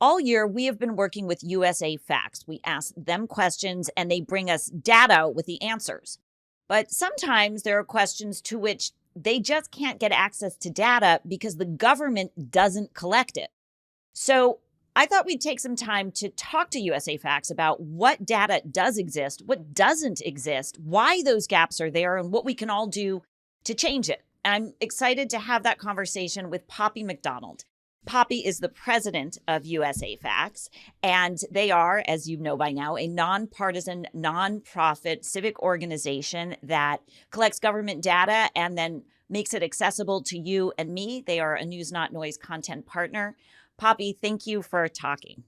All year, we have been working with USAFacts. We ask them questions and they bring us data with the answers. But sometimes there are questions to which they just can't get access to data because the government doesn't collect it. So I thought we'd take some time to talk to USAFacts about what data does exist, what doesn't exist, why those gaps are there, and what we can all do to change it. I'm excited to have that conversation with Poppy MacDonald. Poppy is the president of USAFacts, and they are, as you know by now, a nonpartisan, nonprofit civic organization that collects government data and then makes it accessible to you and me. They are a News Not Noise content partner. Poppy, thank you for talking.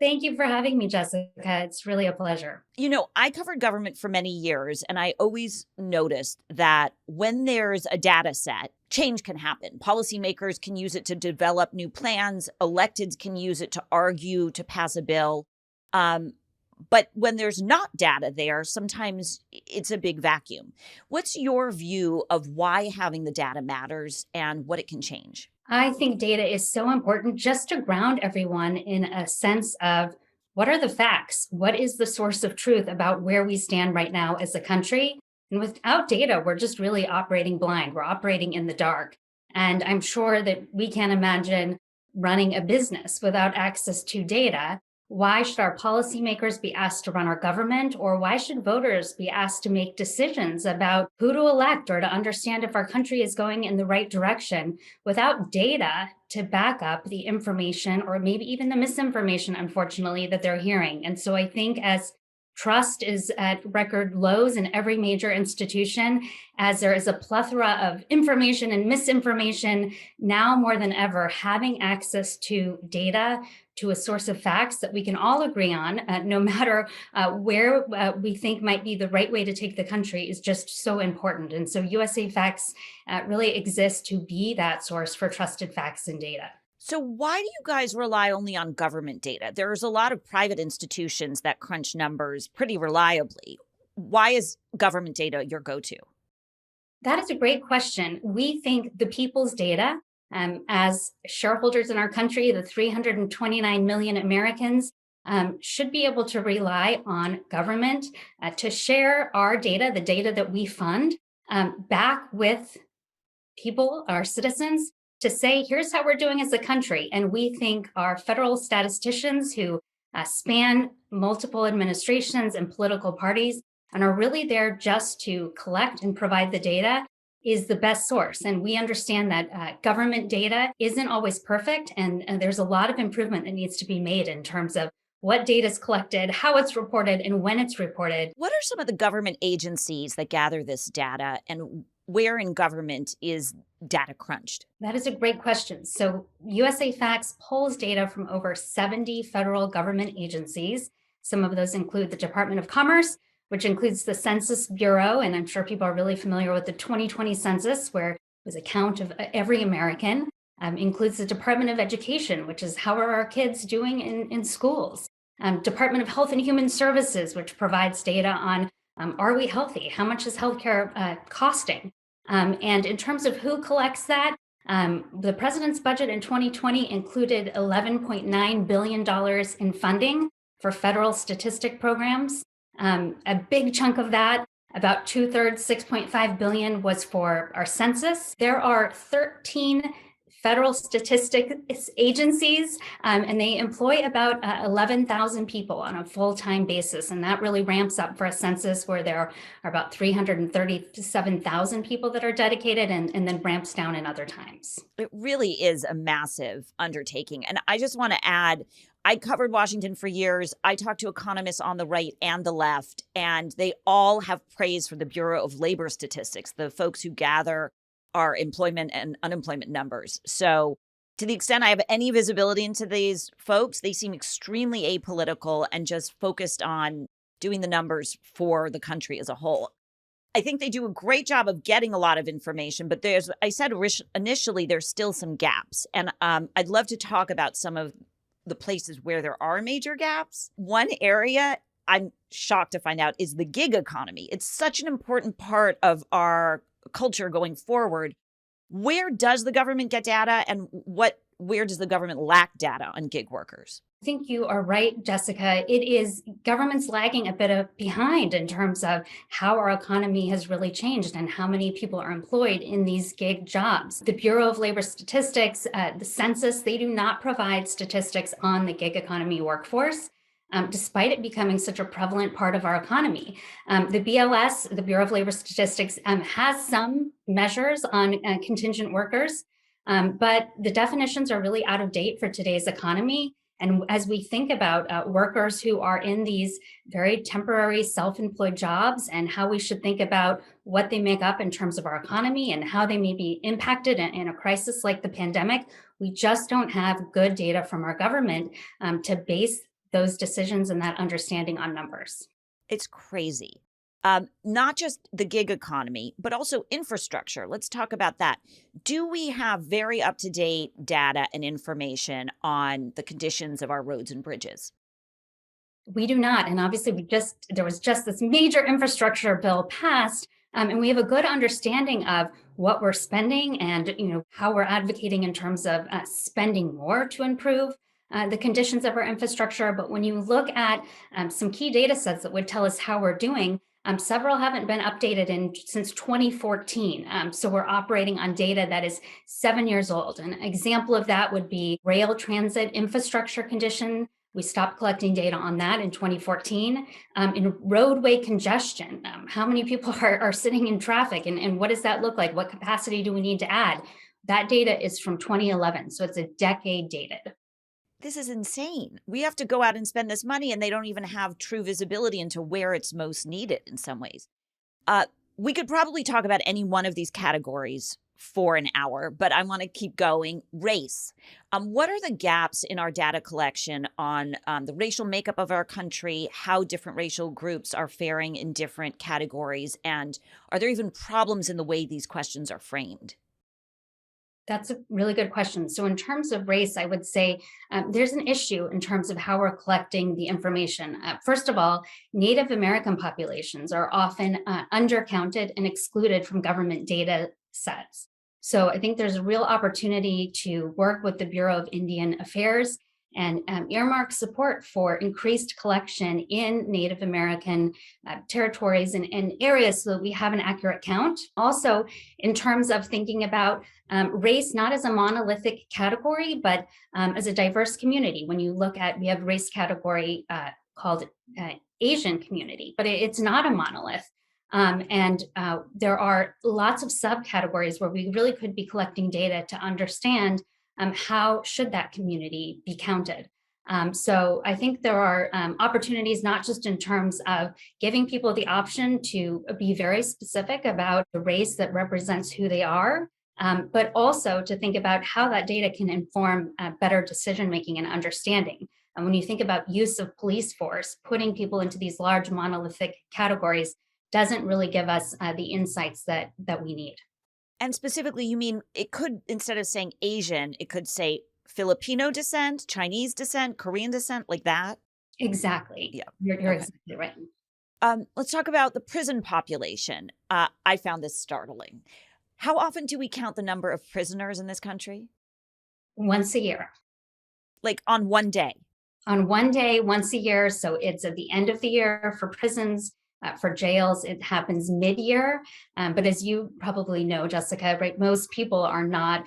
Thank you for having me, Jessica. It's really a pleasure. You know, I covered government for many years, and I always noticed that when there's a data set, change can happen. Policymakers can use it to develop new plans. Electeds can use it to argue to pass a bill. But when there's not data there, sometimes it's a big vacuum. What's your view of why having the data matters and what it can change? I think data is so important just to ground everyone in a sense of what are the facts? What is the source of truth about where we stand right now as a country? And without data, we're just really operating blind. We're operating in the dark. And I'm sure that we can't imagine running a business without access to data. Why should our policymakers be asked to run our government? Or why should voters be asked to make decisions about who to elect or to understand if our country is going in the right direction without data to back up the information or maybe even the misinformation, unfortunately, that they're hearing? And so I think as trust is at record lows in every major institution, as there is a plethora of information and misinformation, now more than ever, having access to data, to a source of facts that we can all agree on, no matter where we think might be the right way to take the country, is just so important. And so USAFacts really exists to be that source for trusted facts and data. So why do you guys rely only on government data? There's a lot of private institutions that crunch numbers pretty reliably. Why is government data your go-to? That is a great question. We think the people's data, as shareholders in our country, the 329 million Americans, should be able to rely on government to share our data, the data that we fund, back with people, our citizens, to say, here's how we're doing as a country. And we think our federal statisticians who span multiple administrations and political parties and are really there just to collect and provide the data is the best source. And we understand that government data isn't always perfect. And there's a lot of improvement that needs to be made in terms of what data is collected, how it's reported, and when it's reported. What are some of the government agencies that gather this data, and where in government is data crunched? That is a great question. So USAFacts pulls data from over 70 federal government agencies. Some of those include the Department of Commerce, which includes the Census Bureau. And I'm sure people are really familiar with the 2020 census, where it was a count of every American. Includes the Department of Education, which is how are our kids doing in schools. Department of Health and Human Services, which provides data on are we healthy? How much is healthcare costing? And in terms of who collects that, the president's budget in 2020 included $11.9 billion in funding for federal statistic programs. A big chunk of that, about 2/3, $6.5 billion, was for our census. There are 13 federal statistics agencies, and they employ about 11,000 people on a full-time basis. And that really ramps up for a census where there are about 337,000 people that are dedicated, and then ramps down in other times. It really is a massive undertaking. And I just want to add, I covered Washington for years. I talked to economists on the right and the left, and they all have praise for the Bureau of Labor Statistics, the folks who gather our employment and unemployment numbers. So to the extent I have any visibility into these folks, they seem extremely apolitical and just focused on doing the numbers for the country as a whole. I think they do a great job of getting a lot of information, but I said initially, there's still some gaps. And I'd love to talk about some of the places where there are major gaps. One area I'm shocked to find out is the gig economy. It's such an important part of our culture going forward. Where does the government get data, and what where does the government lack data on gig workers? I think you are right, Jessica. It is government's lagging a bit behind in terms of how our economy has really changed and how many people are employed in these gig jobs. The Bureau of Labor Statistics, the census, they do not provide statistics on the gig economy workforce. Despite it becoming such a prevalent part of our economy. The BLS, the Bureau of Labor Statistics, has some measures on contingent workers, but the definitions are really out of date for today's economy. And as we think about workers who are in these very temporary self-employed jobs and how we should think about what they make up in terms of our economy and how they may be impacted in a crisis like the pandemic, we just don't have good data from our government to base those decisions and that understanding on numbers. It's crazy. Not just the gig economy, but also infrastructure. Let's talk about that. Do we have very up-to-date data and information on the conditions of our roads and bridges? We do not. And obviously, there was just this major infrastructure bill passed, and we have a good understanding of what we're spending and how we're advocating in terms of spending more to improve the conditions of our infrastructure. But when you look at some key data sets that would tell us how we're doing, several haven't been updated since 2014. So we're operating on data that is 7 years old. An example of that would be rail transit infrastructure condition. We stopped collecting data on that in 2014. In roadway congestion, how many people are sitting in traffic and what does that look like? What capacity do we need to add? That data is from 2011, so it's a decade dated. This is insane. We have to go out and spend this money, and they don't even have true visibility into where it's most needed in some ways. We could probably talk about any one of these categories for an hour, but I want to keep going. Race. What are the gaps in our data collection on the racial makeup of our country, how different racial groups are faring in different categories, and are there even problems in the way these questions are framed? That's a really good question. So, in terms of race, I would say there's an issue in terms of how we're collecting the information. First of all, Native American populations are often undercounted and excluded from government data sets. So, I think there's a real opportunity to work with the Bureau of Indian Affairs and earmark support for increased collection in Native American territories and areas so that we have an accurate count. Also, in terms of thinking about race, not as a monolithic category, but as a diverse community. When you look at, we have race category called Asian community, but it's not a monolith. And there are lots of subcategories where we really could be collecting data to understand how should that community be counted. So I think there are opportunities, not just in terms of giving people the option to be very specific about the race that represents who they are, but also to think about how that data can inform better decision-making and understanding. And when you think about use of police force, putting people into these large monolithic categories doesn't really give us the insights that we need. And specifically, you mean it could, instead of saying Asian, it could say Filipino descent, Chinese descent, Korean descent, like that? Exactly. Yeah. You're Okay. exactly right. Let's talk about the prison population. I found this startling. How often do we count the number of prisoners in this country? Once a year. Like on one day? On one day, once a year. So it's at the end of the year for prisons. For jails, it happens mid-year. But as you probably know, Jessica, right, most people are not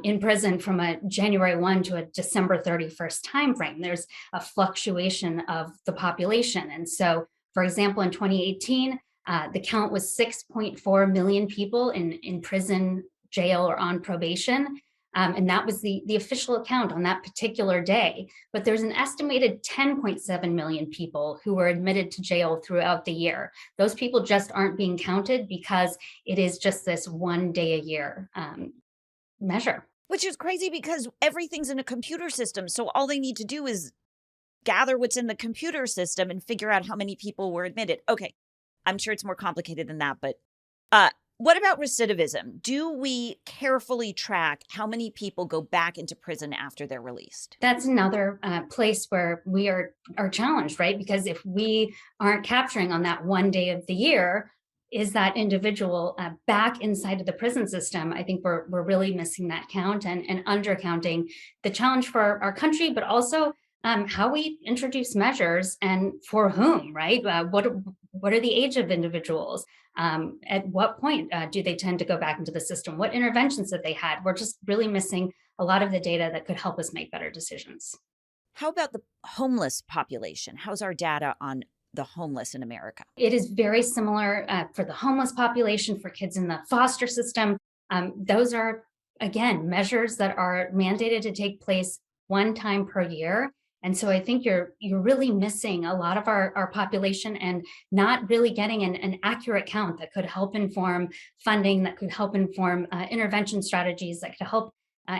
in prison from a January 1 to a December 31st timeframe. There's a fluctuation of the population. And so, for example, in 2018, the count was 6.4 million people in prison, jail, or on probation. And that was the official account on that particular day. But there's an estimated 10.7 million people who were admitted to jail throughout the year. Those people just aren't being counted because it is just this 1 day a year measure. Which is crazy because everything's in a computer system. So all they need to do is gather what's in the computer system and figure out how many people were admitted. Okay, I'm sure it's more complicated than that, but what about recidivism? Do we carefully track how many people go back into prison after they're released? That's another place where we are challenged, right? Because if we aren't capturing on that 1 day of the year, is that individual back inside of the prison system. I think we're really missing that count and undercounting the challenge for our country, but also how we introduce measures and for whom, right? What are the age of individuals? At what point do they tend to go back into the system? What interventions have they had? We're just really missing a lot of the data that could help us make better decisions. How about the homeless population? How's our data on the homeless in America? It is very similar for the homeless population, for kids in the foster system. Those are, again, measures that are mandated to take place one time per year. And so I think you're really missing a lot of our population and not really getting an accurate count that could help inform funding, that could help inform intervention strategies, that could help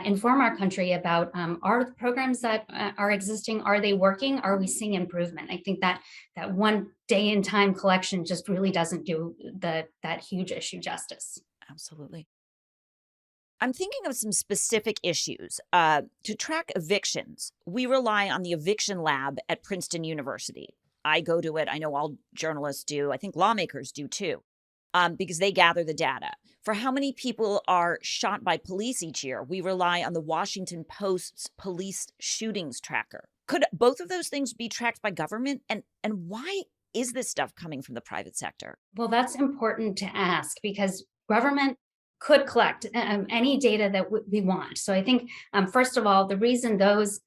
inform our country about are the programs that are existing, are they working? Are we seeing improvement? I think that one day in time collection just really doesn't do that huge issue justice. Absolutely. I'm thinking of some specific issues. To track evictions, we rely on the eviction lab at Princeton University. I go to it. I know all journalists do. I think lawmakers do too, because they gather the data. For how many people are shot by police each year, we rely on the Washington Post's police shootings tracker. Could both of those things be tracked by government? And why is this stuff coming from the private sector? Well, that's important to ask because government could collect any data that we want. So I think, first of all, the reason those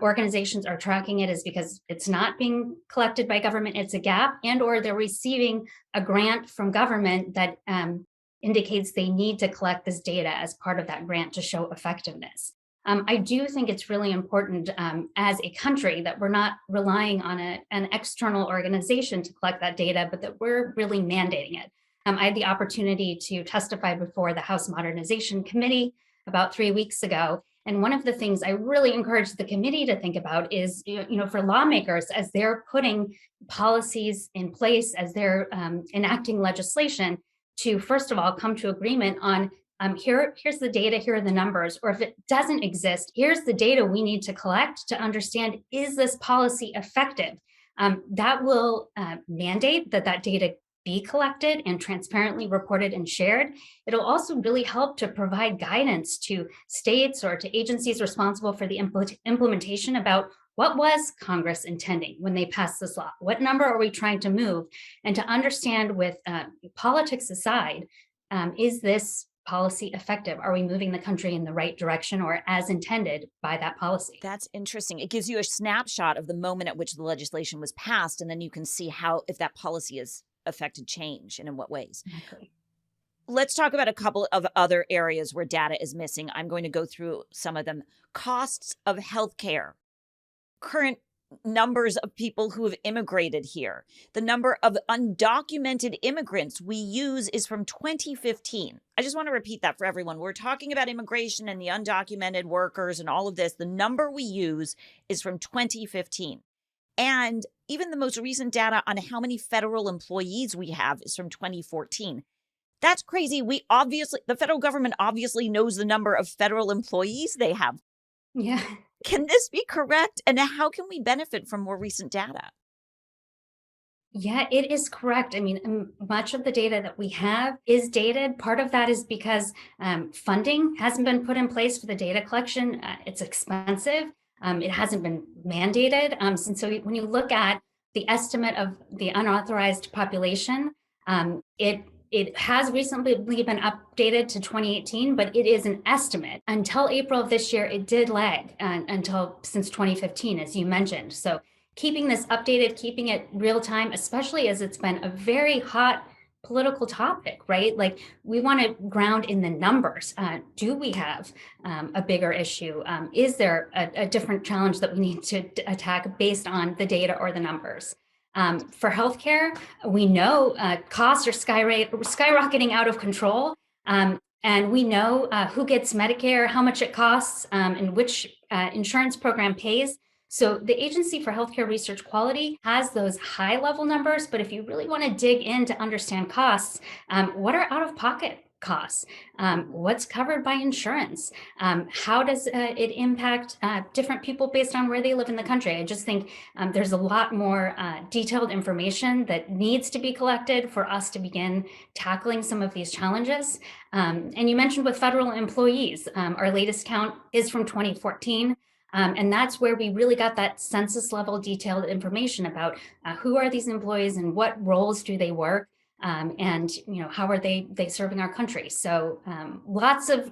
organizations are tracking it is because it's not being collected by government. It's a gap, and or they're receiving a grant from government that indicates they need to collect this data as part of that grant to show effectiveness. I do think it's really important as a country that we're not relying on an external organization to collect that data, but that we're really mandating it. I had the opportunity to testify before the House Modernization Committee about 3 weeks ago. And one of the things I really encourage the committee to think about is, for lawmakers, as they're putting policies in place, as they're enacting legislation, to first of all come to agreement on here's the data, here are the numbers, or if it doesn't exist, here's the data we need to collect to understand, is this policy effective? That will mandate that data be collected and transparently reported and shared. It'll also really help to provide guidance to states or to agencies responsible for the implementation about what was Congress intending when they passed this law? What number are we trying to move? And to understand with politics aside, is this policy effective? Are we moving the country in the right direction or as intended by that policy? That's interesting. It gives you a snapshot of the moment at which the legislation was passed, and then you can see how, if that policy has affected change and in what ways. Exactly. Let's talk about a couple of other areas where data is missing. I'm going to go through some of them. Costs of healthcare, current numbers of people who have immigrated here. The number of undocumented immigrants we use is from 2015. I just want to repeat that for everyone. We're talking about immigration and the undocumented workers and all of this. The number we use is from 2015. And even the most recent data on how many federal employees we have is from 2014. That's crazy. The federal government obviously knows the number of federal employees they have. Yeah. Can this be correct? And how can we benefit from more recent data? Yeah, it is correct. I mean, much of the data that we have is dated. Part of that is because funding hasn't been put in place for the data collection. It's expensive. It hasn't been mandated. And so when you look at the estimate of the unauthorized population, it has recently been updated to 2018, but it is an estimate. Until April of this year, it did lag since 2015, as you mentioned. So keeping this updated, keeping it real time, especially as it's been a very hot political topic, right? Like we want to ground in the numbers. Do we have a bigger issue? Is there a different challenge that we need to attack based on the data or the numbers? For healthcare, we know costs are skyrocketing out of control. And we know who gets Medicare, how much it costs, and which insurance program pays. So the Agency for Healthcare Research Quality has those high level numbers, but if you really want to dig in to understand costs, what are out of pocket costs? What's covered by insurance? How does it impact different people based on where they live in the country? I just think there's a lot more detailed information that needs to be collected for us to begin tackling some of these challenges. And you mentioned with federal employees, our latest count is from 2014. And that's where we really got that census level detailed information about who are these employees and what roles do they work, and how are they serving our country. So lots of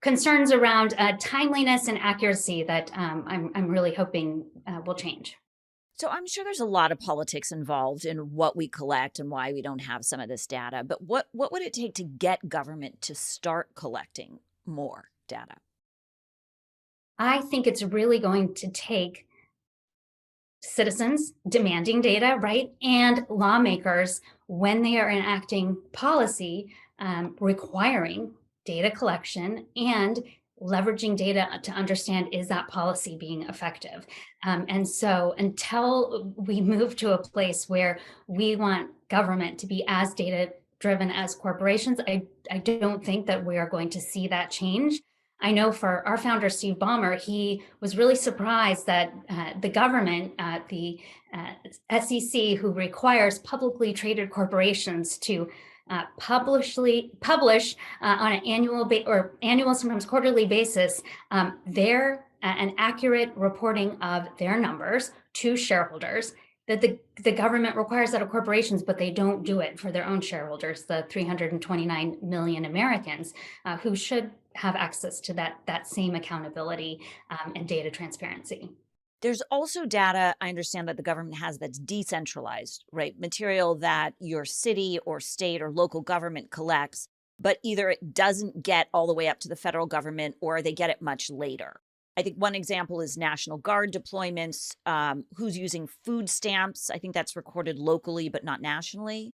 concerns around timeliness and accuracy that I'm really hoping will change. So I'm sure there's a lot of politics involved in what we collect and why we don't have some of this data. But what would it take to get government to start collecting more data? I think it's really going to take citizens demanding data, right? And lawmakers, when they are enacting policy, requiring data collection and leveraging data to understand, is that policy being effective? And so until we move to a place where we want government to be as data driven as corporations, I don't think that we are going to see that change. I know for our founder, Steve Ballmer, he was really surprised that the government, the SEC, who requires publicly traded corporations to publish on an annual, sometimes quarterly basis, their an accurate reporting of their numbers to shareholders, that the government requires that of corporations, but they don't do it for their own shareholders, the 329 million Americans who should have access to that same accountability and data transparency. There's also data I understand that the government has that's decentralized, right? Material that your city or state or local government collects, but either it doesn't get all the way up to the federal government or they get it much later. I think one example is National Guard deployments, who's using food stamps. I think that's recorded locally, but not nationally.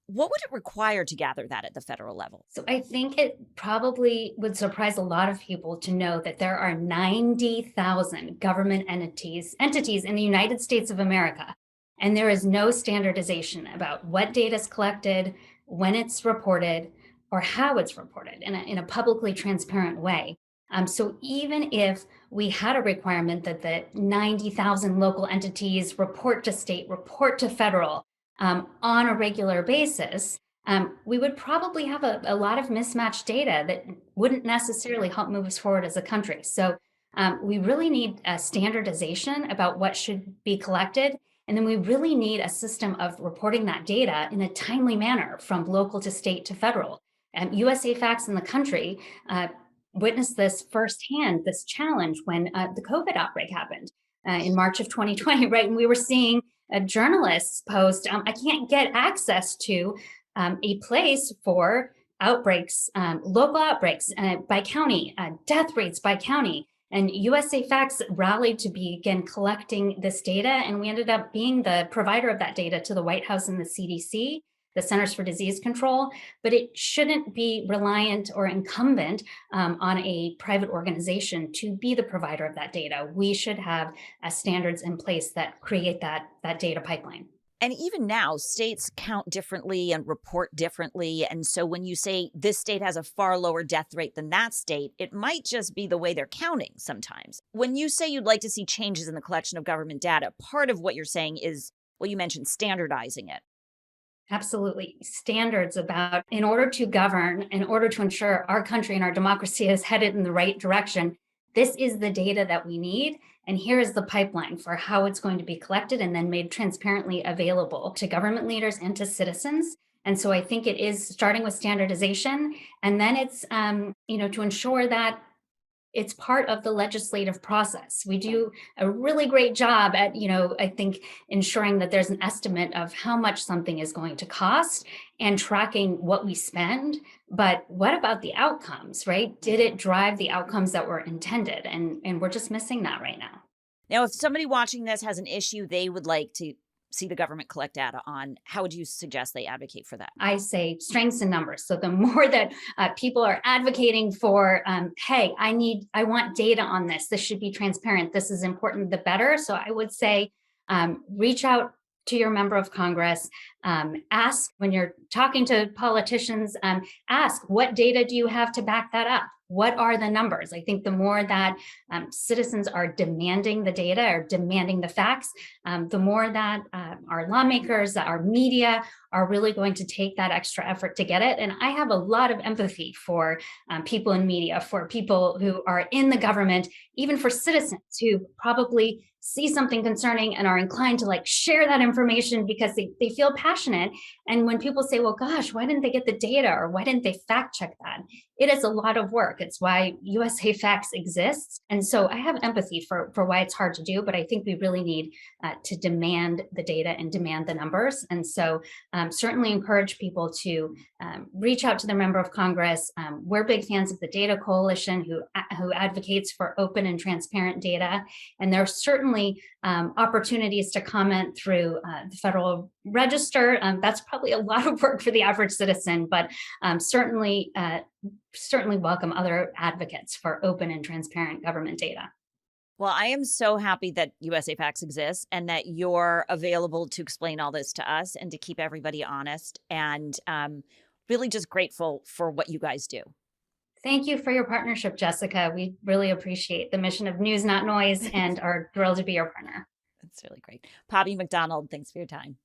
What would it require to gather that at the federal level? So I think it probably would surprise a lot of people to know that there are 90,000 government entities in the United States of America, and there is no standardization about what data is collected, when it's reported, or how it's reported in a publicly transparent way. So even if we had a requirement that the 90,000 local entities report to state, report to federal, on a regular basis, we would probably have a lot of mismatched data that wouldn't necessarily help move us forward as a country. So we really need a standardization about what should be collected. And then we really need a system of reporting that data in a timely manner from local to state to federal. And USAFacts in the country witnessed this firsthand, this challenge when the COVID outbreak happened in March of 2020, right? And we were seeing journalists post, I can't get access to a place for outbreaks, local outbreaks by county, death rates by county. And USAFacts rallied to begin collecting this data, and we ended up being the provider of that data to the White House and the CDC, the Centers for Disease Control, but it shouldn't be reliant or incumbent on a private organization to be the provider of that data. We should have standards in place that create that data pipeline. And even now, states count differently and report differently. And so when you say this state has a far lower death rate than that state, it might just be the way they're counting sometimes. When you say you'd like to see changes in the collection of government data, part of what you're saying is, well, you mentioned standardizing it. Absolutely. Standards about, in order to govern, in order to ensure our country and our democracy is headed in the right direction, this is the data that we need. And here is the pipeline for how it's going to be collected and then made transparently available to government leaders and to citizens. And so I think it is starting with standardization, and then it's, to ensure that it's part of the legislative process. We do a really great job at, I think, ensuring that there's an estimate of how much something is going to cost and tracking what we spend. But what about the outcomes, right? Did it drive the outcomes that were intended? And we're just missing that right now. Now, if somebody watching this has an issue they would like to see the government collect data on, how would you suggest they advocate for that? I say strengths in numbers. So the more that people are advocating for, hey, I want data on this. This should be transparent. This is important, the better. So I would say reach out to your member of Congress, Ask when you're talking to politicians, ask what data do you have to back that up? What are the numbers? I think the more that citizens are demanding the data or demanding the facts, the more that our lawmakers, our media are really going to take that extra effort to get it. And I have a lot of empathy for people in media, for people who are in the government, even for citizens who probably see something concerning and are inclined to like share that information because they feel passionate. And when people say, well, gosh, why didn't they get the data or why didn't they fact check that? It is a lot of work. It's why USAFacts exists. And so I have empathy for why it's hard to do, but I think we really need to demand the data and demand the numbers. And so certainly encourage people to reach out to their member of Congress. We're big fans of the Data Coalition who advocates for open and transparent data. And there are certainly opportunities to comment through the Federal Register. That's probably a lot of work for the average citizen, but certainly welcome other advocates for open and transparent government data. Well, I am so happy that USAFacts exists and that you're available to explain all this to us and to keep everybody honest, and really just grateful for what you guys do. Thank you for your partnership, Jessica. We really appreciate the mission of News Not Noise and are thrilled to be your partner. That's really great. Poppy MacDonald, thanks for your time.